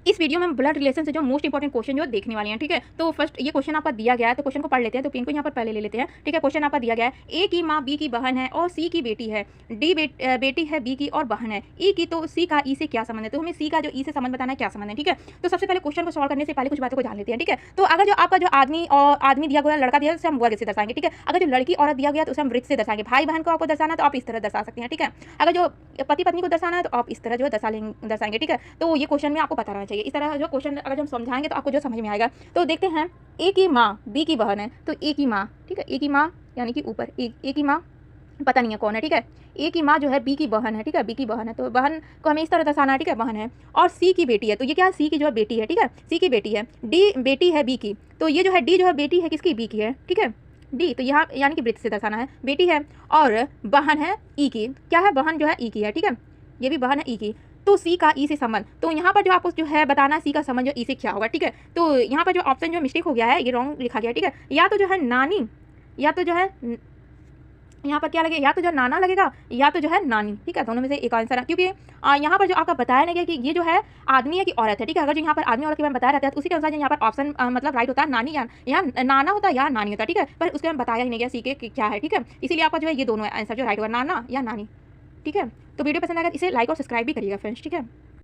इस वीडियो में हम ब्लड रिलेशन से जो मोस्ट इंपॉर्टेंट क्वेश्चन जो देखने वाले हैं, ठीक है। तो फर्स्ट ये क्वेश्चन आपका दिया गया है, तो क्वेश्चन को पढ़ लेते हैं। तो पेन को यहाँ पर पहले ले लेते हैं, ठीक है। क्वेश्चन आपका दिया गया है, ए की माँ बी की बहन है और सी की बेटी है, डी बेटी है बी की और बहन है, ई की, तो सी का ई से क्या संबंध है। तो हमें सी का जो ई से संबंध बताना है, क्या संबंध है, ठीक है। तो सबसे पहले क्वेश्चन को सॉल्व करने से पहले कुछ बातों को जान लेते हैं, ठीक है। तो अगर जो आपका जो आदमी दिया गया, लड़का दिया, उसे हम वर्ग से दर्शाएंगे, ठीक है। अगर जो लड़की औरत दिया गया तो उसे हम वृत्त से दर्शाएंगे। भाई बहन को आपको दर्शाना तो आप इस तरह दर्शा सकते हैं, ठीक है। अगर जो पति पत्नी को दर्शाना है तो आप इस तरह जो है दर्शाएंगे, ठीक है। तो ये क्वेश्चन में आपको पता रहना चाहिए। इस तरह जो क्वेश्चन अगर जो हम समझाएंगे तो आपको जो समझ में आएगा। तो देखते हैं, ए की माँ बी की बहन है, तो ए की माँ, ठीक है, ए की माँ यानी कि ऊपर ए की माँ पता नहीं है कौन है, ठीक है। ए की माँ जो है बी की बहन है, ठीक है, बी की बहन है, तो बहन को हमें इस तरह दर्शाना है, ठीक है, बहन है। और सी की बेटी है, तो ये क्या है, सी की जो है बेटी है, ठीक है, सी की बेटी है। डी बेटी है बी की, तो ये जो है डी जो है बेटी है किसकी, बी की है, ठीक है। डी तो यहाँ यानी कि वृत्त से दर्शाना है, बेटी है। और बहन है ई की, क्या है, बहन जो है ई की है, ठीक है, ये भी बहन है ई की। तो सी का ई से संबंध, तो यहाँ पर जो आपको जो है बताना है सी का संबंध जो ई से क्या होगा, ठीक है। तो यहाँ पर जो ऑप्शन जो मिस्टेक हो गया है, ये रॉन्ग लिखा गया है, ठीक है। या तो जो है नानी, या तो जो है यहाँ पर क्या लगेगा, या तो जो नाना लगेगा या तो जो है नानी, ठीक है। दोनों में से एक आंसर है, क्योंकि यहाँ पर जो आपका बताया नहीं गया कि ये जो है आदमी है कि औरत है, ठीक है। अगर जो यहाँ पर आदमी औरत के बारे में बताया रहता है तो उसी के अनुसार यहाँ पर ऑप्शन मतलब राइट होता है, नानी या नाना होता है या नानी होता है, ठीक है। पर उसके बारे में बताया ही नहीं गया सी के कि क्या है, ठीक है। इसीलिए आपका जो है ये दोनों आंसर जो राइट होगा, नाना या नानी, ठीक है। तो वीडियो पसंद आएगा इसे लाइक और सब्सक्राइब भी करिएगा फ्रेंड्स, ठीक है।